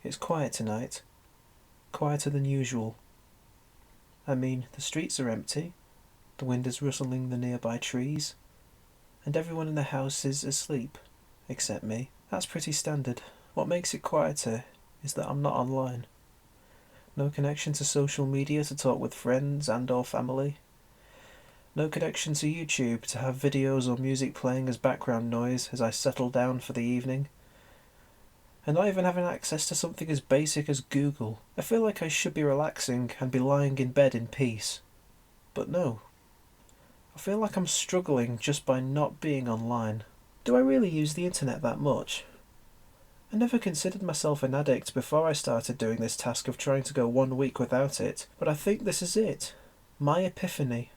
It's quiet tonight. Quieter than usual. I mean, the streets are empty, the wind is rustling the nearby trees, and everyone in the house is asleep, except me. That's pretty standard. What makes it quieter is that I'm not online. No connection to social media to talk with friends and or family. No connection to YouTube to have videos or music playing as background noise as I settle down for the evening. And not even having access to something as basic as Google. I feel like I should be relaxing and be lying in bed in peace. But no. I feel like I'm struggling just by not being online. Do I really use the internet that much? I never considered myself an addict before I started doing this task of trying to go 1 week without it, but I think this is it. My epiphany.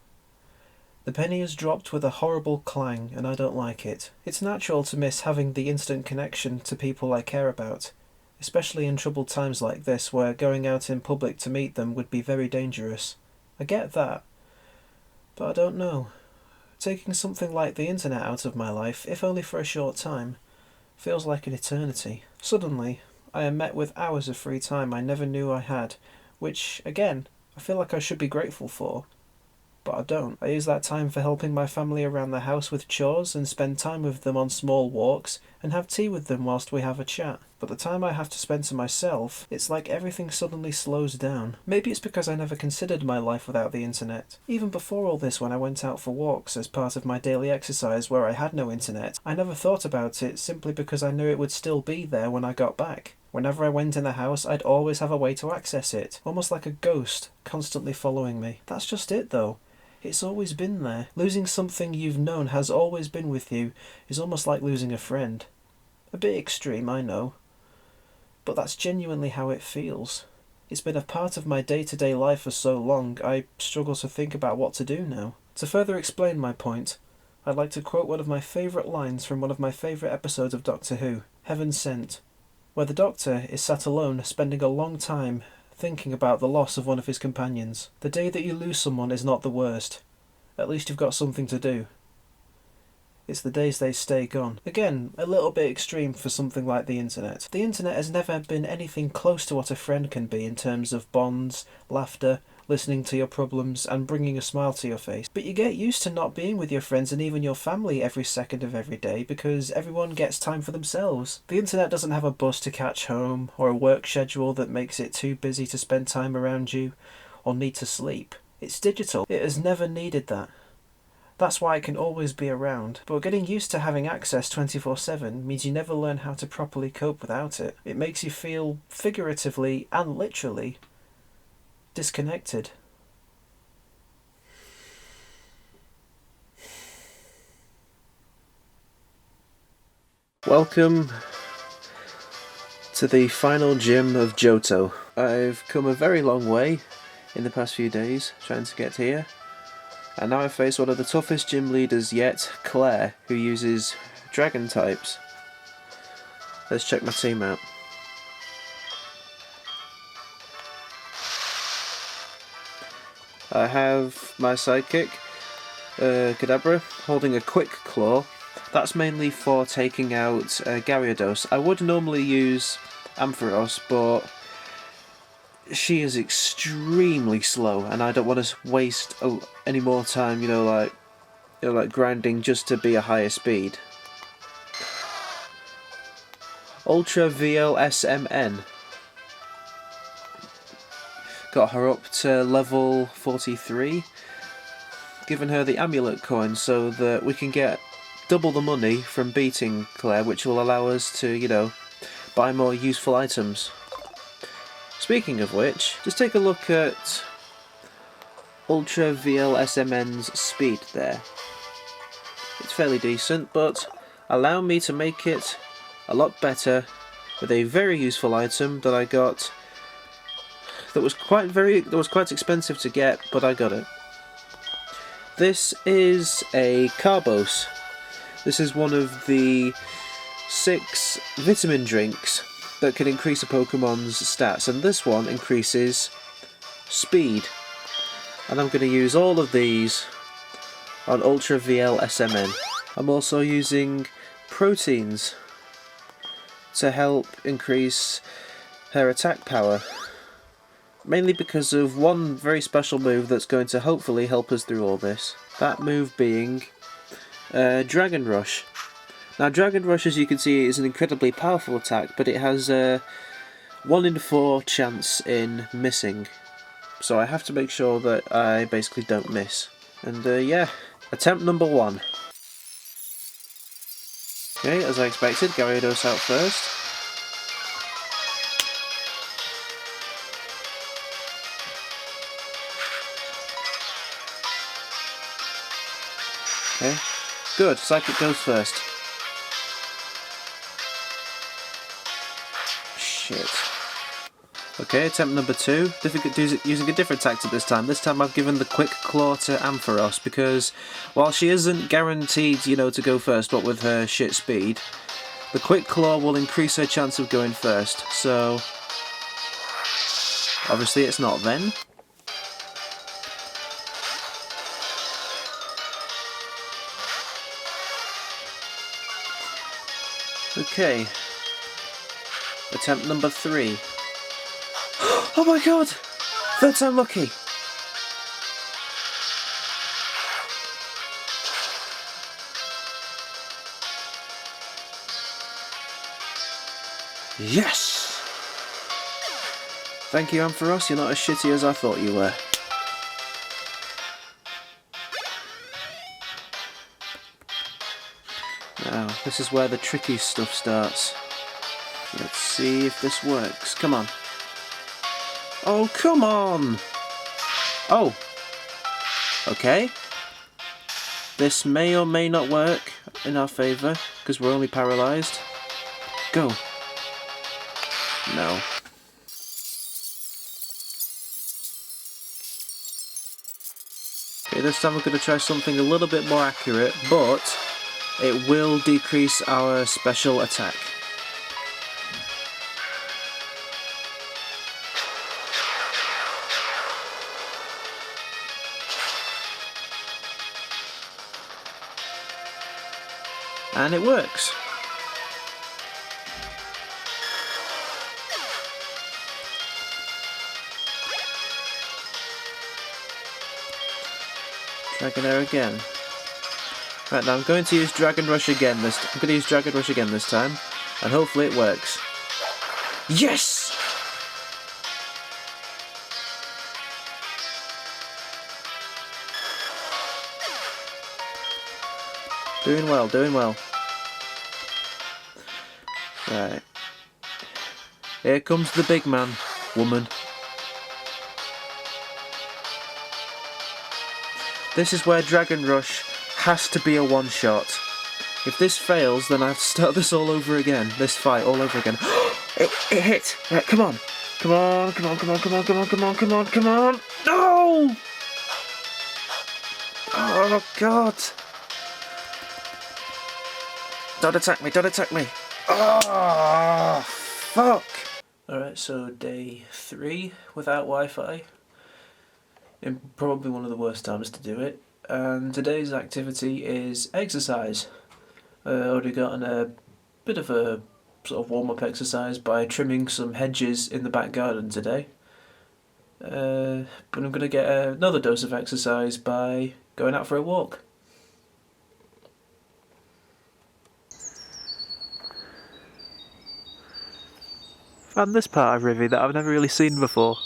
The penny has dropped with a horrible clang, and I don't like it. It's natural to miss having the instant connection to people I care about, especially in troubled times like this where going out in public to meet them would be very dangerous. I get that. But I don't know. Taking something like the internet out of my life, if only for a short time, feels like an eternity. Suddenly, I am met with hours of free time I never knew I had, which, again, I feel like I should be grateful for. But I don't. I use that time for helping my family around the house with chores and spend time with them on small walks and have tea with them whilst we have a chat. But the time I have to spend to myself, it's like everything suddenly slows down. Maybe it's because I never considered my life without the internet. Even before all this, when I went out for walks as part of my daily exercise where I had no internet, I never thought about it simply because I knew it would still be there when I got back. Whenever I went in the house, I'd always have a way to access it, almost like a ghost, constantly following me. That's just it though. It's always been there. Losing something you've known has always been with you is almost like losing a friend. A bit extreme, I know. But that's genuinely how it feels. It's been a part of my day-to-day life for so long, I struggle to think about what to do now. To further explain my point, I'd like to quote one of my favourite lines from one of my favourite episodes of Doctor Who, Heaven Sent, where the Doctor is sat alone, spending a long time thinking about the loss of one of his companions. The day that you lose someone is not the worst. At least you've got something to do. It's the days they stay gone. Again, a little bit extreme for something like the internet. The internet has never been anything close to what a friend can be in terms of bonds, laughter, listening to your problems, and bringing a smile to your face. But you get used to not being with your friends and even your family every second of every day because everyone gets time for themselves. The internet doesn't have a bus to catch home, or a work schedule that makes it too busy to spend time around you, or need to sleep. It's digital. It has never needed that. That's why it can always be around. But getting used to having access 24/7 means you never learn how to properly cope without it. It makes you feel, figuratively and literally, disconnected. Welcome to the final gym of Johto. I've come a very long way in the past few days trying to get here, and now I face one of the toughest gym leaders yet, Claire, who uses dragon types. Let's check my team out. I have my sidekick, Kadabra, holding a quick claw. That's mainly for taking out Gyarados. I would normally use Ampharos, but she is extremely slow, and I don't want to waste any more time, like grinding just to be a higher speed. Ultra VLSMN. Got her up to level 43. Given her the amulet coin so that we can get double the money from beating Claire, which will allow us to, buy more useful items. Speaking of which, just take a look at Ultra VLSMN's speed there. It's fairly decent, but allow me to make it a lot better with a very useful item that I got that was quite expensive to get, but I got it. This is a Carbos. This is one of the 6 vitamin drinks that can increase a Pokemon's stats, and this one increases speed. And I'm going to use all of these on Ultra VLSMN. I'm also using proteins to help increase her attack power. Mainly because of one very special move that's going to hopefully help us through all this. That move being Dragon Rush. Now Dragon Rush, as you can see, is an incredibly powerful attack, but it has a 1 in 4 chance in missing. So I have to make sure that I basically don't miss. And yeah, attempt number 1. Okay, as I expected, Gyarados out first. Okay, good, Psychic goes first. Shit. Okay, attempt number 2. Using a different tactic this time. This time I've given the Quick Claw to Ampharos because while she isn't guaranteed, you know, to go first, what with her shit speed, the Quick Claw will increase her chance of going first. So obviously it's not then. Okay. Attempt number 3. Oh my god! 3rd time lucky! Yes! Thank you, Ampharos, you're not as shitty as I thought you were. Now, this is where the tricky stuff starts. Let's see if this works. Come on. Oh, come on! Oh! Okay. This may or may not work in our favour, because we're only paralysed. Go. No. Okay, this time we're going to try something a little bit more accurate, but it will decrease our special attack. And it works. Dragonair again. Right, now I'm going to use Dragon Rush again this time, and hopefully it works. Yes! Doing well, doing well. Right. Here comes the big man, woman. This is where Dragon Rush has to be a one-shot. If this fails, then I have to start this all over again. This fight all over again. It hit! Right, come on! Come on, come on, come on, come on, come on, come on, come on, come on! No! Oh, God! Don't attack me, don't attack me! Oh, fuck! Alright, so day 3 without Wi-Fi. Probably one of the worst times to do it. And today's activity is exercise. Already gotten a bit of a sort of warm-up exercise by trimming some hedges in the back garden today. But I'm going to get another dose of exercise by going out for a walk. Found this part of Rivy that I've never really seen before.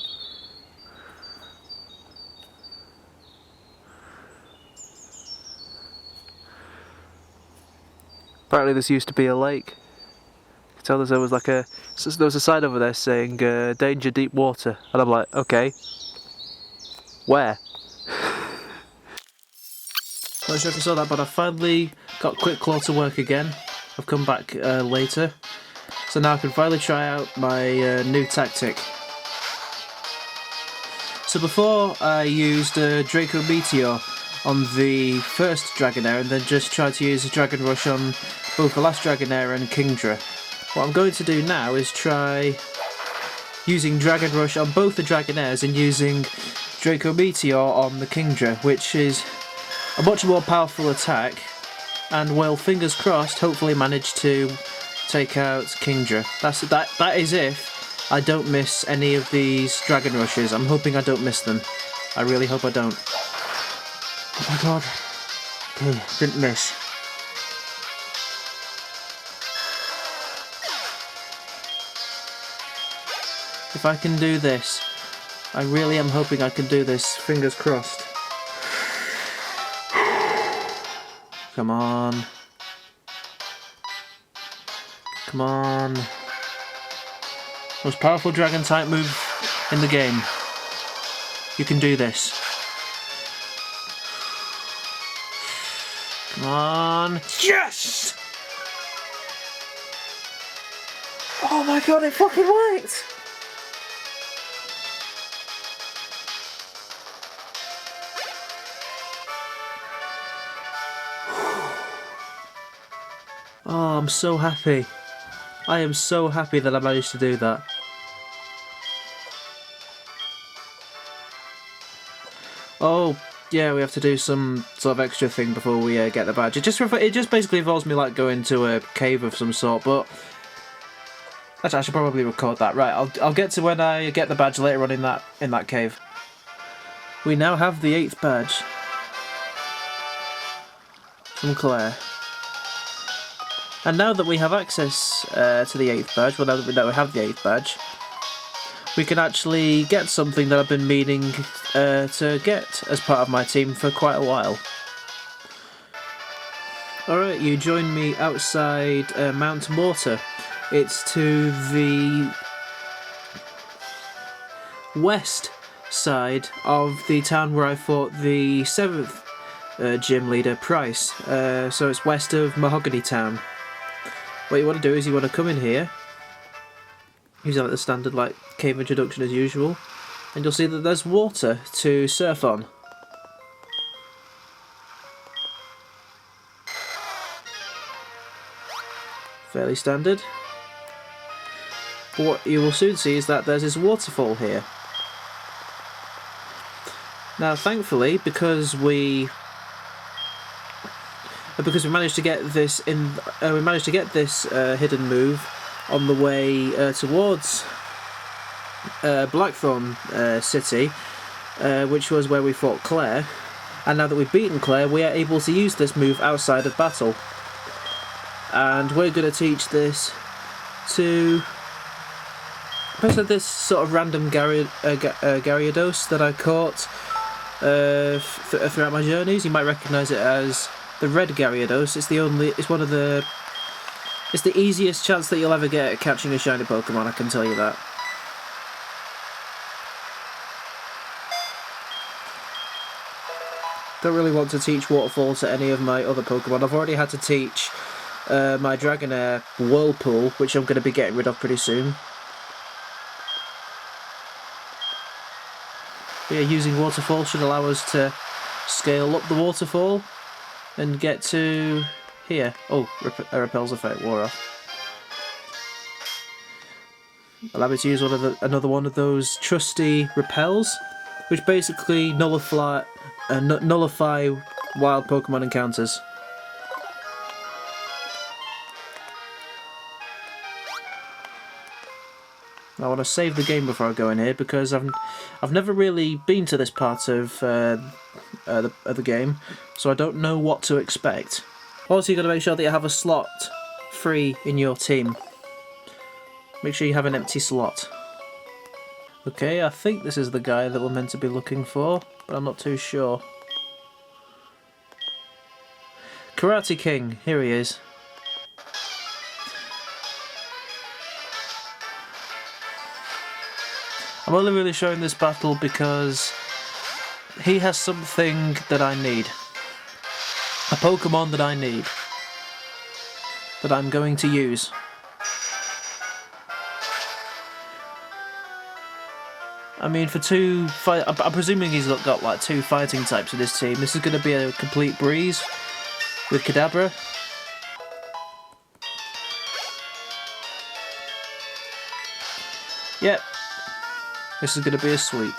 Apparently this used to be a lake. You can tell there was like there was a sign over there saying danger deep water, and I'm like, okay, where? Not sure if you saw that, but I finally got Quick Claw to work again. I've come back later, so now I can finally try out my new tactic. So before I used Draco Meteor on the first Dragonair and then just tried to use a Dragon Rush on both the last Dragonair and Kingdra. What I'm going to do now is try using Dragon Rush on both the Dragonairs and using Draco Meteor on the Kingdra, which is a much more powerful attack and will, fingers crossed, hopefully manage to take out Kingdra. That is if I don't miss any of these dragon rushes. I'm hoping I don't miss them. I really hope I don't. Oh my god. Okay, didn't miss. If I can do this, I really am hoping I can do this. Fingers crossed. Come on. Come on. Most powerful dragon type move in the game. You can do this. Come on. Yes! Oh my god, it fucking worked! Oh, I'm so happy. I am so happy that I managed to do that. Oh, yeah, we have to do some sort of extra thing before we get the badge. It just basically involves me like going to a cave of some sort, but actually I should probably record that. Right, I'll get to when I get the badge later on in that cave. We now have the 8th badge from Claire. And now that we have access to the 8th badge, well, now that we have the 8th badge, we can actually get something that I've been meaning to get as part of my team for quite a while. Alright, you join me outside Mount Mortar. It's to the west side of the town where I fought the 7th gym leader, Price. So it's west of Mahogany Town. What you want to do is you want to come in here, use like the standard like cave introduction as usual, and you'll see that there's water to surf on. Fairly standard. But what you will soon see is that there's this waterfall here. Now, thankfully, because we managed to get this hidden move on the way towards Blackthorn City, which was where we fought Claire. And now that we've beaten Claire, we are able to use this move outside of battle. And we're going to teach this to basically this sort of random Gyarados that I caught throughout my journeys. You might recognise it as the red Gyarados. It's the easiest chance that you'll ever get at catching a shiny Pokemon, I can tell you that. Don't really want to teach Waterfall to any of my other Pokemon. I've already had to teach my Dragonair Whirlpool, which I'm going to be getting rid of pretty soon. But yeah, using Waterfall should allow us to scale up the waterfall and get to here. Oh, Repel's effect wore off. Allow me to use another one of those trusty repels, which basically nullify wild Pokemon encounters. I want to save the game before I go in here because I've never really been to this part of the game, so I don't know what to expect. Also, you've got to make sure that you have a slot free in your team. Make sure you have an empty slot. Okay, I think this is the guy that we're meant to be looking for, but I'm not too sure. Karate King, here he is. I'm only really showing this battle because he has something that I need. A Pokemon that I need. That I'm going to use. I mean, I'm presuming he's got like 2 fighting types in his team. This is going to be a complete breeze with Kadabra. Yep. This is going to be a sweep.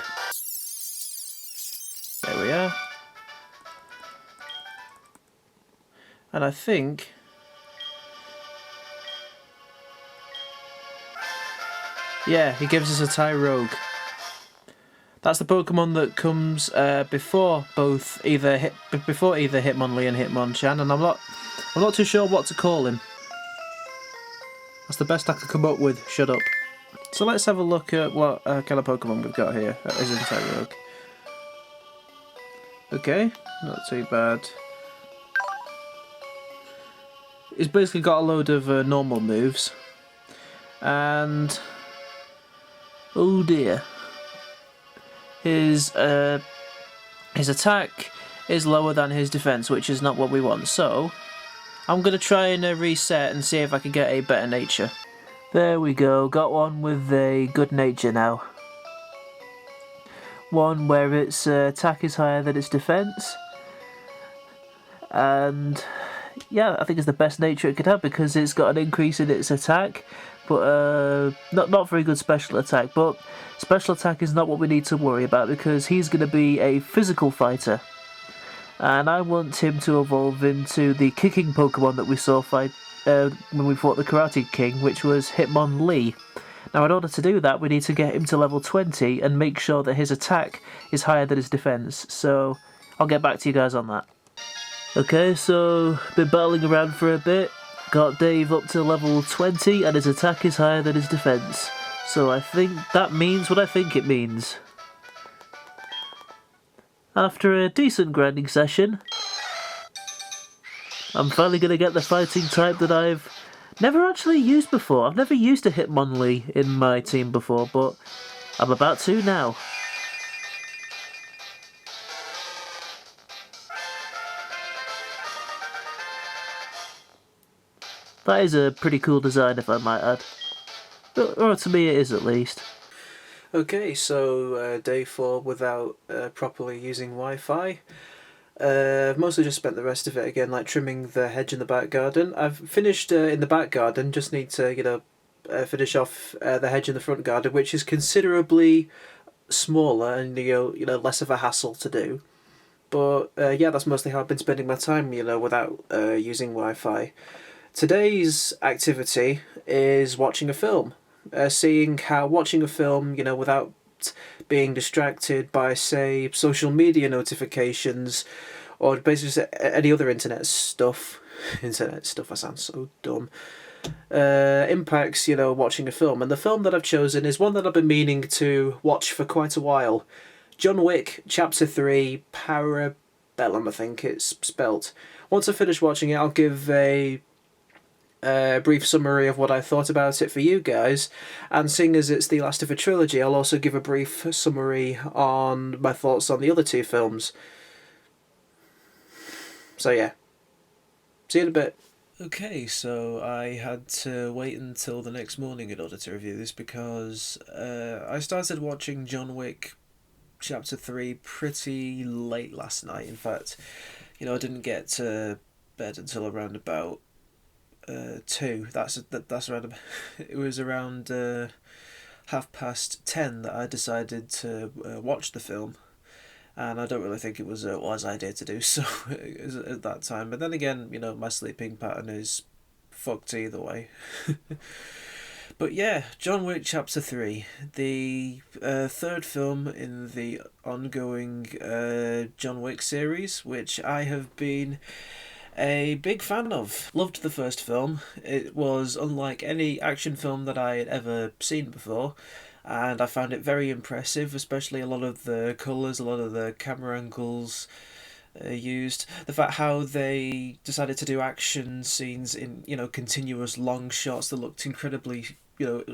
There we are. And I think... Yeah, he gives us a Tyrogue. That's the Pokemon that comes before either Hitmonlee and Hitmonchan, and I'm not too sure what to call him. That's the best I could come up with. Shut up. So let's have a look at what kind of Pokemon we've got here. That is in Tyrogue. Okay, not too bad. He's basically got a load of normal moves, and oh dear. His attack is lower than his defense, which is not what we want. So I'm going to try and reset and see if I can get a better nature. There we go, got one with a good nature now. One where its attack is higher than its defense. And yeah, I think it's the best nature it could have because it's got an increase in its attack, but not very good special attack. But special attack is not what we need to worry about because he's going to be a physical fighter, and I want him to evolve into the kicking Pokemon that we saw fight when we fought the Karate King, which was Hitmonlee. Now, in order to do that, we need to get him to level 20 and make sure that his attack is higher than his defense. So I'll get back to you guys on that. Okay, so been battling around for a bit, got Dave up to level 20 and his attack is higher than his defense. So I think that means what I think it means. After a decent grinding session, I'm finally going to get the fighting type that I've never actually used before. I've never used a Hitmonlee in my team before, but I'm about to now. That is a pretty cool design, if I might add. Or to me it is, at least. Okay, so day 4 without properly using Wi-Fi. I've mostly just spent the rest of it again, like trimming the hedge in the back garden. I've finished in the back garden, just need to, finish off the hedge in the front garden, which is considerably smaller and, less of a hassle to do. But, yeah, that's mostly how I've been spending my time, without using Wi-Fi. Today's activity is watching a film. Seeing how watching a film, without being distracted by, say, social media notifications or basically any other internet stuff. Internet stuff, I sound so dumb. Impacts, watching a film. And the film that I've chosen is one that I've been meaning to watch for quite a while. John Wick, Chapter 3, Parabellum, I think it's spelt. Once I finish watching it, I'll give a brief summary of what I thought about it for you guys, and seeing as it's the last of a trilogy, I'll also give a brief summary on my thoughts on the other 2 films. So yeah, see you in a bit. Okay, so I had to wait until the next morning in order to review this because I started watching John Wick Chapter 3 pretty late last night. In fact, I didn't get to bed until around about 2. That's around. It was around 10:30 that I decided to watch the film, and I don't really think it was a wise idea to do so at that time. But then again, my sleeping pattern is fucked either way. But yeah, John Wick Chapter 3, the third film in the ongoing John Wick series, which I have been a big fan of. Loved the first film. It was unlike any action film that I had ever seen before, and I found it very impressive, especially a lot of the colours, a lot of the camera angles used. The fact how they decided to do action scenes in, continuous long shots that looked incredibly,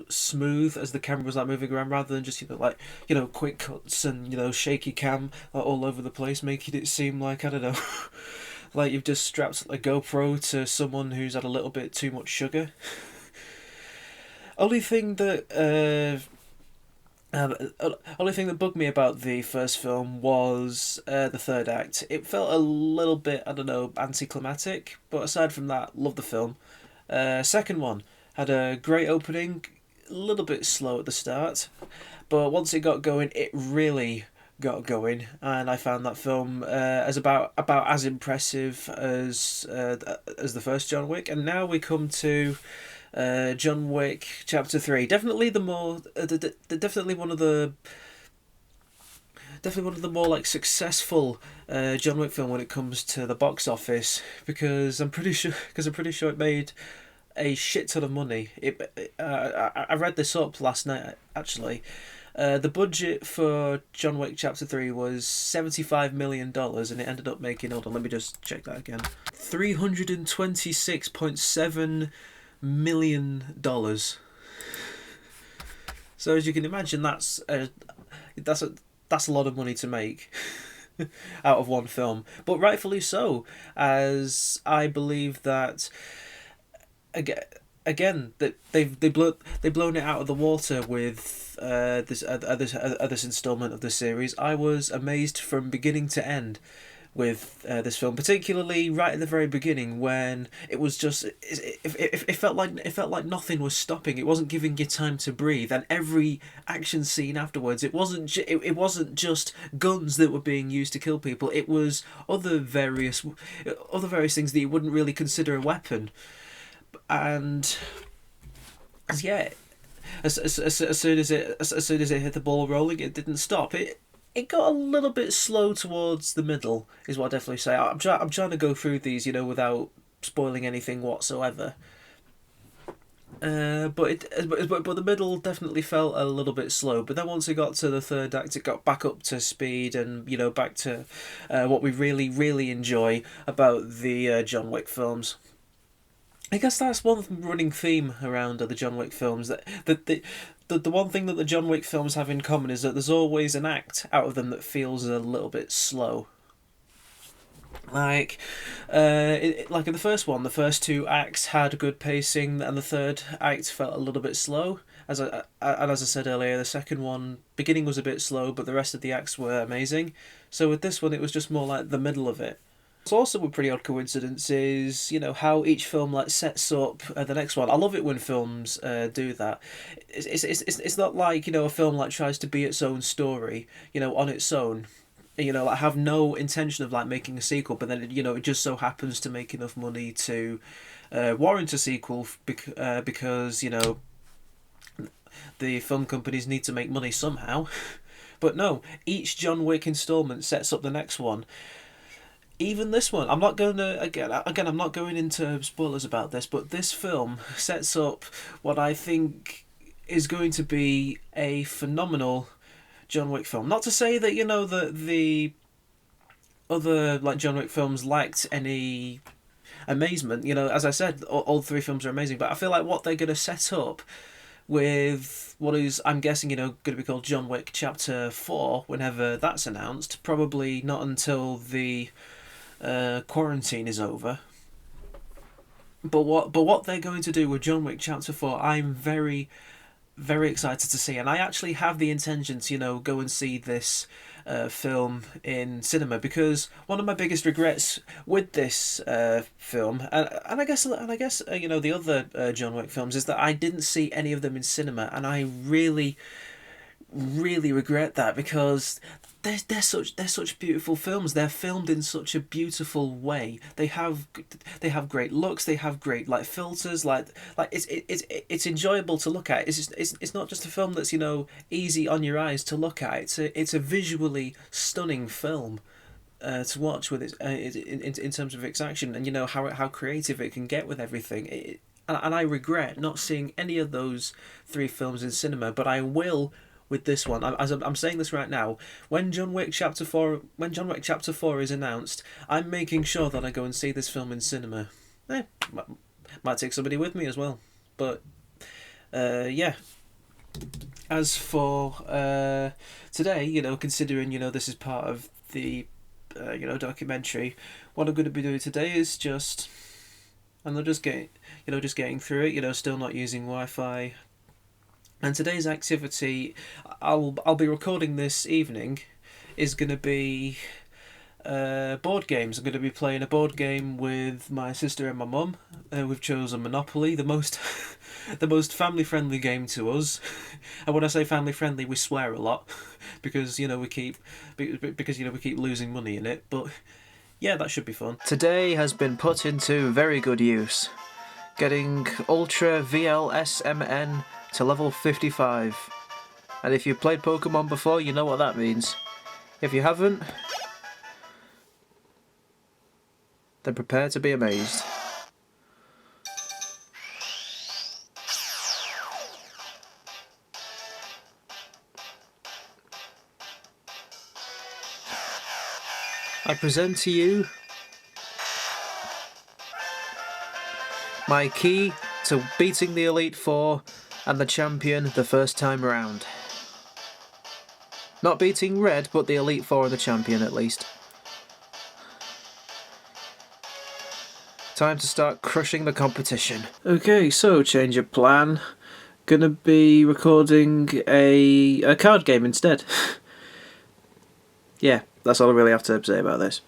smooth as the camera was moving around, rather than just quick cuts and shaky cam all over the place, making it seem like, I don't know, like you've just strapped a GoPro to someone who's had a little bit too much sugar. Only thing that bugged me about the first film was the third act. It felt a little bit, I don't know, anticlimactic, but aside from that, loved the film. Second one had a great opening, a little bit slow at the start, but once it got going, it really got going, and I found that film as about as impressive as the first John Wick. And now we come to John Wick Chapter 3. Definitely the more, definitely one of the more like successful John Wick film when it comes to the box office, because I'm pretty sure it made a shit ton of money. I read this up last night actually. The budget for John Wick Chapter 3 was $75 million, and it ended up making, hold on, let me just check that again, $326.7 million. So as you can imagine, that's a lot of money to make out of one film. But rightfully so, as I believe that again that they've blown it out of the water with this installment of the series. I was amazed from beginning to end with this film, particularly right at the very beginning when it was just it felt like nothing was stopping. It wasn't giving you time to breathe, and every action scene afterwards, it wasn't just guns that were being used to kill people. It was other various things that you wouldn't really consider a weapon. And yeah, as soon as it hit the ball rolling, it didn't stop. It got a little bit slow towards the middle, is what I definitely say. I'm trying to go through these, without spoiling anything whatsoever. But the middle definitely felt a little bit slow. But then once it got to the third act, it got back up to speed, and back to what we really, really enjoy about the John Wick films. I guess that's one running theme around the John Wick films. The one thing that the John Wick films have in common is that there's always an act out of them that feels a little bit slow. Like in the first one, the first two acts had good pacing, and the third act felt a little bit slow. As I said earlier, the second one, beginning was a bit slow, but the rest of the acts were amazing. So with this one, it was just more like the middle of it. It's also a pretty odd coincidence is, how each film sets up the next one. I love it when films do that. It's not like, a film tries to be its own story, on its own. Have no intention of making a sequel, but then it just so happens to make enough money to warrant a sequel because the film companies need to make money somehow. But no, each John Wick installment sets up the next one. Even this one, I'm not going to I'm not going into spoilers about this, but this film sets up what I think is going to be a phenomenal John Wick film. Not to say that the other John Wick films lacked any amazement. As I said, all three films are amazing, but I feel like what they're going to set up with what is, I'm guessing, going to be called John Wick Chapter 4 whenever that's announced. Probably not until the quarantine is over. But what they're going to do with John Wick Chapter 4, I'm very, very excited to see. And I actually have the intention to, go and see this film in cinema, because one of my biggest regrets with this film, and I guess the other John Wick films, is that I didn't see any of them in cinema, and I really, really regret that, because they're such beautiful films. They're filmed in such a beautiful way. They have great looks. They have great filters. It's enjoyable to look at. It's not just a film that's easy on your eyes to look at. It's a visually stunning film to watch with in terms of its action, and how creative it can get with everything. And I regret not seeing any of those three films in cinema, but I will with this one. I'm saying this right now. When John Wick Chapter 4 is announced, I'm making sure that I go and see this film in cinema. Might take somebody with me as well. But yeah. As for today, considering this is part of the documentary, what I'm going to be doing today is just getting through it. Still not using Wi-Fi. And today's activity, I'll be recording this evening, is going to be board games. I'm going to be playing a board game with my sister and my mum. We've chosen Monopoly, the most family friendly game to us. And when I say family friendly, we swear a lot because we keep losing money in it. But yeah, that should be fun. Today has been put into very good use. getting Ultra VLSMN to level 55. And if you've played Pokemon before, you know what that means. If you haven't, then prepare to be amazed. I present to you my key to beating the Elite Four and the champion the first time around. Not beating Red, but the Elite Four and the champion at least. Time to start crushing the competition. Okay, so change of plan. Gonna be recording a card game instead. Yeah, that's all I really have to say about this.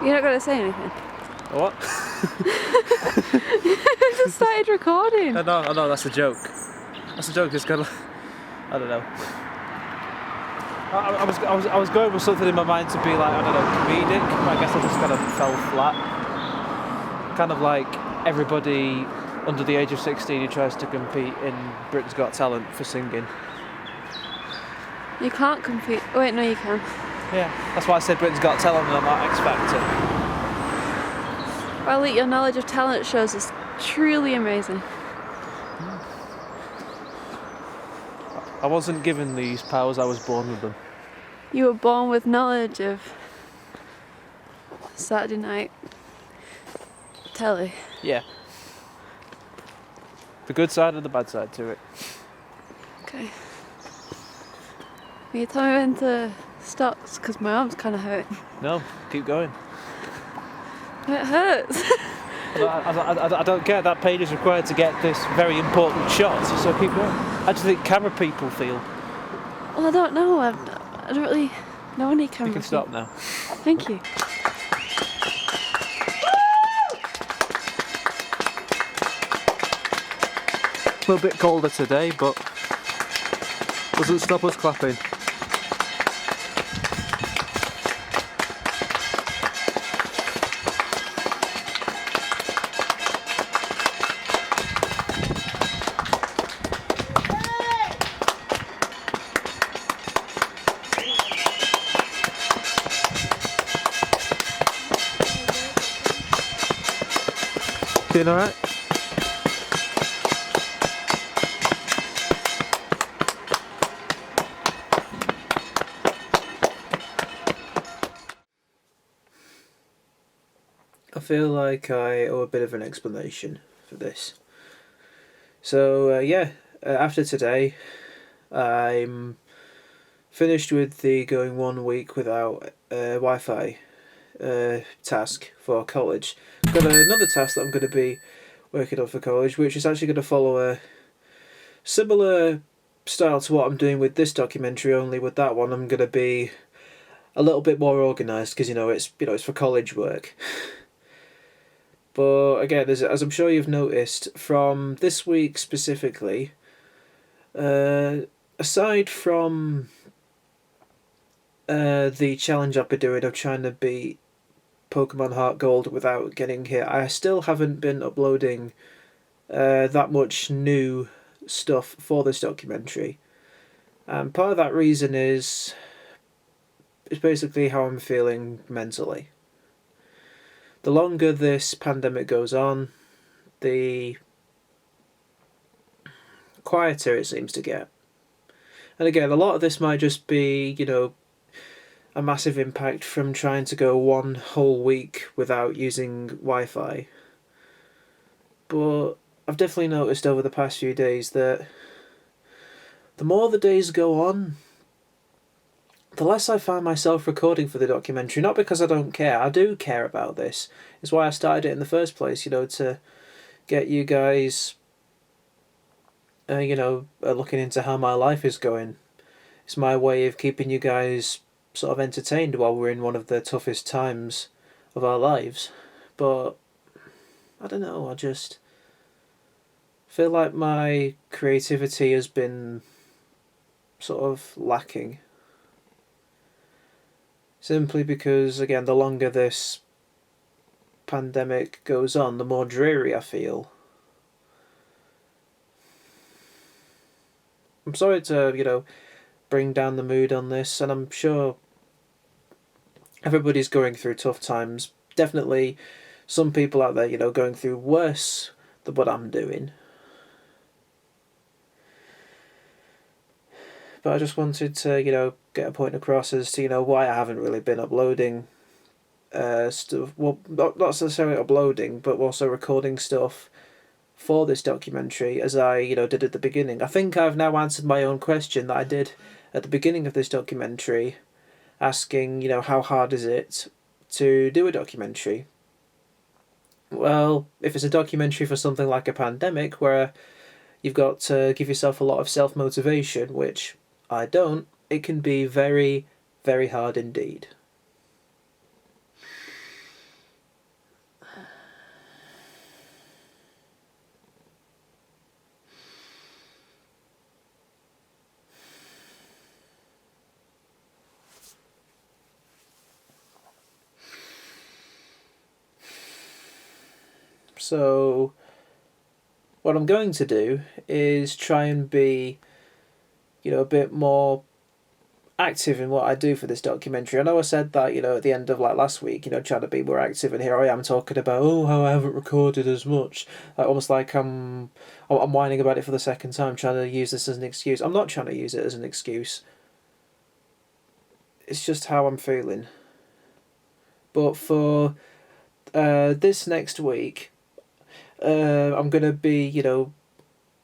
You're not going to say anything? What? I just started recording. I know, that's a joke. That's a joke, it's gonna... I don't know. I was going with something in my mind to be like, I don't know, comedic, but I guess I just kind of fell flat. Kind of like everybody under the age of 16 who tries to compete in Britain's Got Talent for singing. You can't compete. Oh, wait, no, you can. Yeah, that's why I said Britain's Got Talent and not X Factor. Well, your knowledge of talent shows is truly amazing. I wasn't given these powers, I was born with them. You were born with knowledge of Saturday night telly. Yeah. The good side and the bad side to it. Okay. Will you tell me when to stop? Because my arm's kind of hurting. No, keep going. It hurts. I don't care, that page is required to get this very important shot, so keep going. How do you think camera people feel? Well, I don't know. I don't really know any camera. You can stop now. Thank you. A little bit colder today, but doesn't stop us clapping. Doing alright? I feel like I owe a bit of an explanation for this. So, after today, I'm finished with the going 1 week without Wi-Fi task for college. I've got another task that I'm going to be working on for college, which is actually going to follow a similar style to what I'm doing with this documentary, only with that one I'm going to be a little bit more organised because it's for college work. But again, as I'm sure you've noticed, from this week specifically, aside from the challenge I've been doing of trying to beat Pokemon Heart Gold without getting hit, I still haven't been uploading that much new stuff for this documentary. And part of that reason is basically how I'm feeling mentally. The longer this pandemic goes on, the quieter it seems to get. And again, a lot of this might just be, a massive impact from trying to go 1 whole week without using Wi-Fi. But I've definitely noticed over the past few days that the more the days go on, the less I find myself recording for the documentary. Not because I don't care, I do care about this. It's why I started it in the first place, to get you guys, looking into how my life is going. It's my way of keeping you guys sort of entertained while we're in one of the toughest times of our lives. But I don't know, I just feel like my creativity has been sort of lacking. Simply because, again, the longer this pandemic goes on, the more dreary I feel. I'm sorry to, bring down the mood on this, and I'm sure everybody's going through tough times. Definitely some people out there, going through worse than what I'm doing. But I just wanted to, get a point across as to, why I haven't really been uploading stuff. Well, not necessarily uploading, but also recording stuff for this documentary, as I, did at the beginning. I think I've now answered my own question that I did at the beginning of this documentary, asking, how hard is it to do a documentary? Well, if it's a documentary for something like a pandemic, where you've got to give yourself a lot of self-motivation, which I don't, it can be very, very hard indeed. So, what I'm going to do is try and be, a bit more active in what I do for this documentary. I know I said that, at the end of last week, trying to be more active, and here I am talking about, how I haven't recorded as much. Almost like I'm whining about it for the second time, trying to use this as an excuse. I'm not trying to use it as an excuse. It's just how I'm feeling. But for this next week, I'm going to be,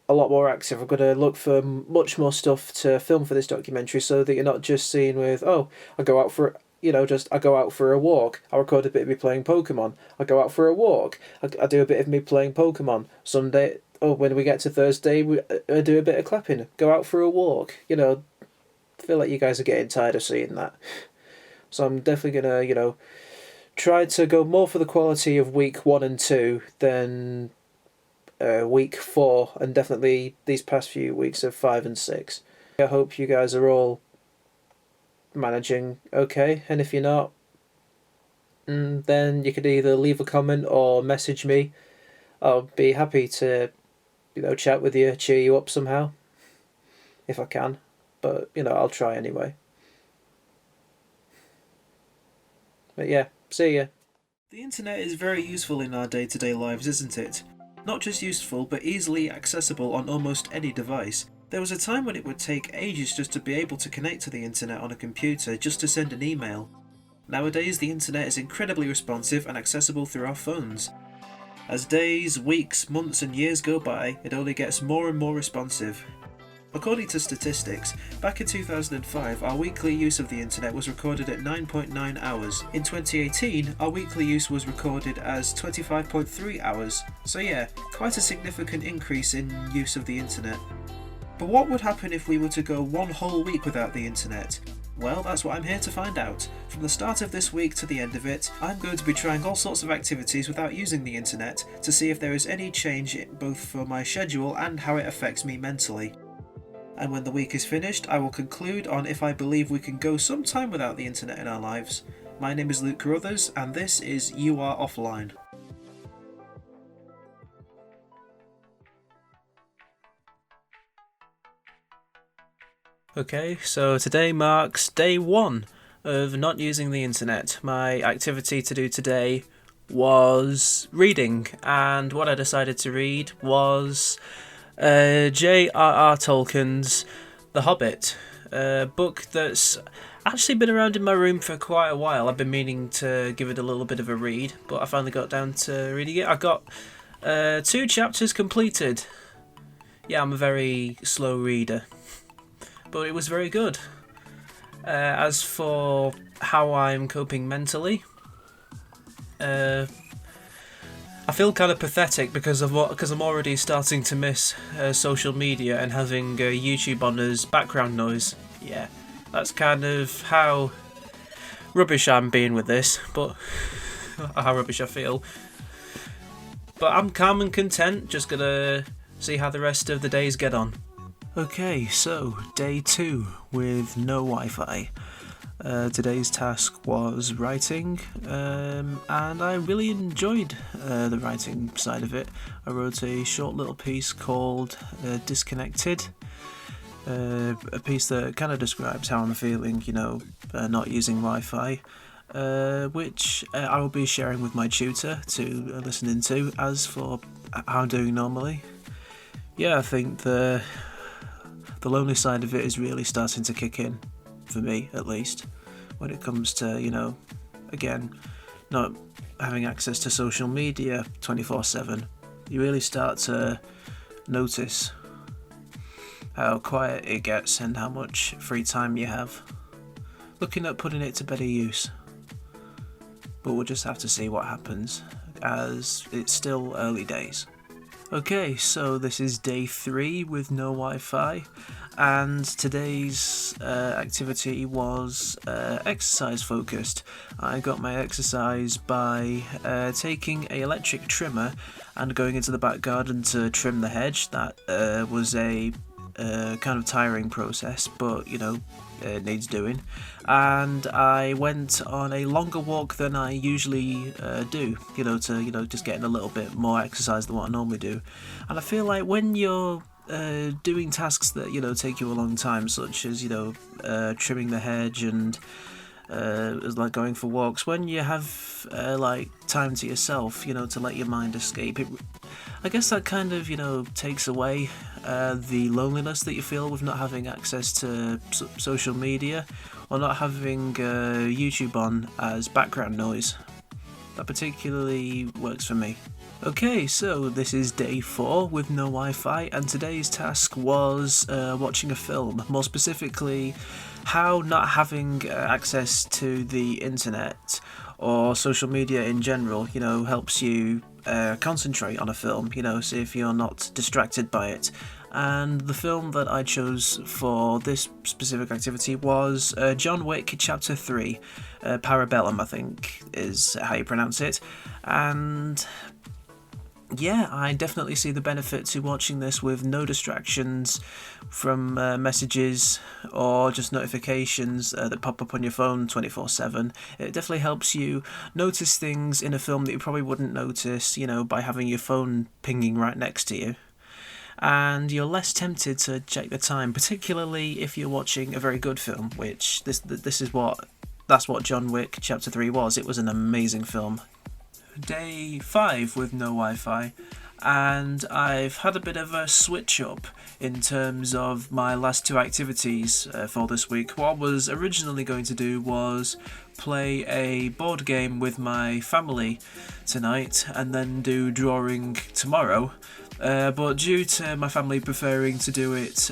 a lot more active. I'm going to look for much more stuff to film for this documentary, so that you're not just seeing with, I go out for, I go out for a walk. I record a bit of me playing Pokemon. I go out for a walk. I do a bit of me playing Pokemon. Someday, when we get to Thursday, I do a bit of clapping. Go out for a walk. I feel like you guys are getting tired of seeing that. So I'm definitely going to, try to go more for the quality of week 1 and 2 than week 4, and definitely these past few weeks of 5 and 6. I hope you guys are all managing okay, and if you're not, then you could either leave a comment or message me. I'll be happy to, chat with you, cheer you up somehow, if I can, but, I'll try anyway. But yeah, see ya. The internet is very useful in our day-to-day lives, isn't it? Not just useful, but easily accessible on almost any device. There was a time when it would take ages just to be able to connect to the internet on a computer, just to send an email. Nowadays, the internet is incredibly responsive and accessible through our phones. As days, weeks, months and years go by, it only gets more and more responsive. According to statistics, back in 2005 our weekly use of the internet was recorded at 9.9 hours. In 2018 our weekly use was recorded as 25.3 hours. So yeah, quite a significant increase in use of the internet. But what would happen if we were to go one whole week without the internet? Well, that's what I'm here to find out. From the start of this week to the end of it, I'm going to be trying all sorts of activities without using the internet to see if there is any change both for my schedule and how it affects me mentally. And when the week is finished, I will conclude on if I believe we can go some time without the internet in our lives. My name is Luke Carruthers, and this is You Are Offline. Okay, so today marks day 1 of not using the internet. My activity to do today was reading, and what I decided to read was J.R.R. Tolkien's The Hobbit, a book that's actually been around in my room for quite a while. I've been meaning to give it a little bit of a read, but I finally got down to reading it. I got 2 chapters completed. Yeah, I'm a very slow reader, but it was very good. As for how I'm coping mentally, I I feel kind of pathetic because I'm already starting to miss social media and having YouTube on as background noise. Yeah, that's kind of how rubbish I'm being with this, but how rubbish I feel. But I'm calm and content, just gonna see how the rest of the days get on. Okay, so day 2 with no Wi-Fi. Today's task was writing, and I really enjoyed the writing side of it. I wrote a short little piece called Disconnected, a piece that kind of describes how I'm feeling, not using Wi-Fi, which I will be sharing with my tutor to listen into. As for how I'm doing normally, yeah, I think the lonely side of it is really starting to kick in, for me at least, when it comes to, again, not having access to social media 24/7. You really start to notice how quiet it gets and how much free time you have. Looking at putting it to better use. But we'll just have to see what happens, as it's still early days. Okay, so this is day 3 with no Wi-Fi, and today's activity was exercise focused. I got my exercise by taking an electric trimmer and going into the back garden to trim the hedge. That was a kind of tiring process, but it needs doing. And I went on a longer walk than I usually do, to just getting a little bit more exercise than what I normally do. And I feel like when you're doing tasks that take you a long time, such as trimming the hedge and like going for walks, when you have like time to yourself, to let your mind escape, I guess that kind of takes away the loneliness that you feel with not having access to social media or not having YouTube on as background noise. That particularly works for me. Okay, so this is day 4 with no Wi-Fi, and today's task was watching a film. More specifically, how not having access to the internet or social media in general, helps you concentrate on a film, see if you're not distracted by it. And the film that I chose for this specific activity was John Wick Chapter 3, Parabellum, I think is how you pronounce it. And yeah, I definitely see the benefit to watching this with no distractions from messages or just notifications that pop up on your phone 24/7. It definitely helps you notice things in a film that you probably wouldn't notice, by having your phone pinging right next to you. And you're less tempted to check the time, particularly if you're watching a very good film, which that's what John Wick Chapter 3 was. It was an amazing film. Day 5 with no Wi-Fi, and I've had a bit of a switch up in terms of my last 2 activities for this week. What I was originally going to do was play a board game with my family tonight and then do drawing tomorrow, but due to my family preferring to do it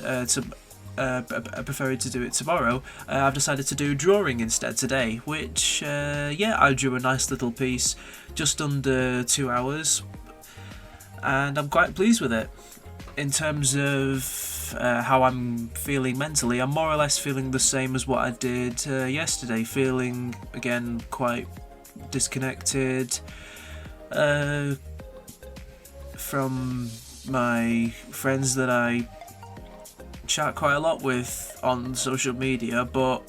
tomorrow, I've decided to do drawing instead today, which I drew a nice little piece just under 2 hours, and I'm quite pleased with it. In terms of how I'm feeling mentally, I'm more or less feeling the same as what I did yesterday, feeling again quite disconnected from my friends that I chat quite a lot with on social media, but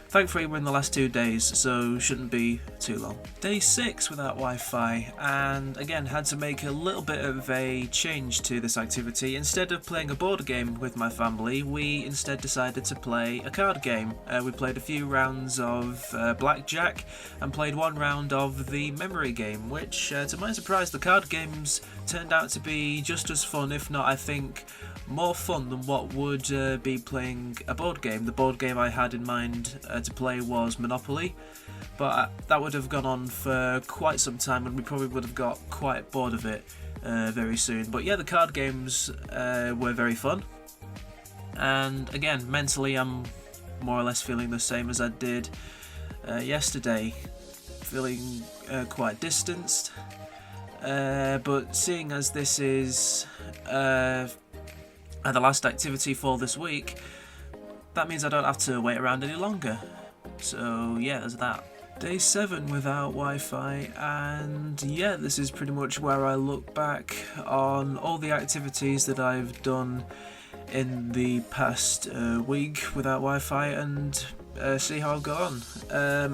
thankfully we're in the last 2 days, so shouldn't be too long. Day 6 without Wi-Fi, and again had to make a little bit of a change to this activity. Instead of playing a board game with my family, we instead decided to play a card game. We played a few rounds of blackjack and played 1 round of the memory game, which to my surprise the card games turned out to be just as fun, if not I think more fun than what would be playing a board game. The board game I had in mind to play was Monopoly, but that would have gone on for quite some time and we probably would have got quite bored of it very soon. But yeah, the card games were very fun, and again mentally I'm more or less feeling the same as I did yesterday, feeling quite distanced, But seeing as this is the last activity for this week, that means I don't have to wait around any longer. So yeah, there's that. Day 7 without Wi-Fi, and yeah, this is pretty much where I look back on all the activities that I've done in the past week without Wi-Fi and see how I've got on.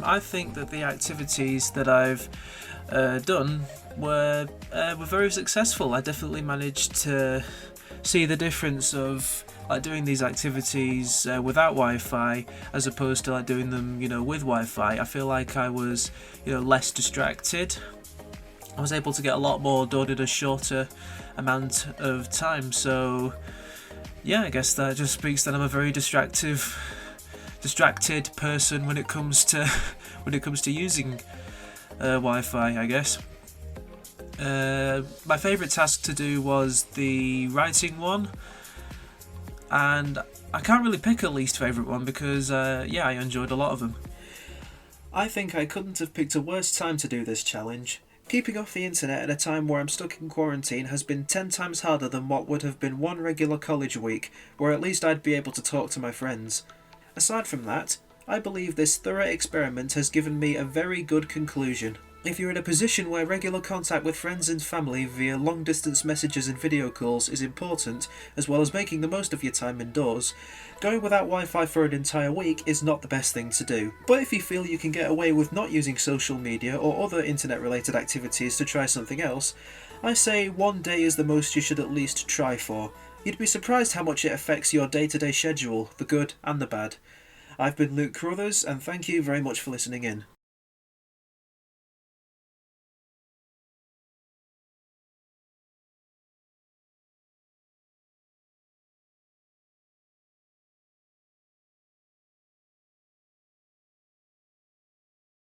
I think that the activities that I've done were very successful. I definitely managed to see the difference of doing these activities without Wi-Fi as opposed to doing them, with Wi-Fi. I feel like I was, less distracted. I was able to get a lot more done in a shorter amount of time. So, yeah, I guess that just speaks that I'm a very distracted person when it comes to using Wi-Fi, I guess. My favourite task to do was the writing one. And I can't really pick a least favourite one because, I enjoyed a lot of them. I think I couldn't have picked a worse time to do this challenge. Keeping off the internet at a time where I'm stuck in quarantine has been 10 times harder than what would have been one regular college week, where at least I'd be able to talk to my friends. Aside from that, I believe this thorough experiment has given me a very good conclusion. If you're in a position where regular contact with friends and family via long-distance messages and video calls is important, as well as making the most of your time indoors, going without Wi-Fi for an entire week is not the best thing to do. But if you feel you can get away with not using social media or other internet-related activities to try something else, I say one day is the most you should at least try for. You'd be surprised how much it affects your day-to-day schedule, the good and the bad. I've been Luke Crothers, and thank you very much for listening in.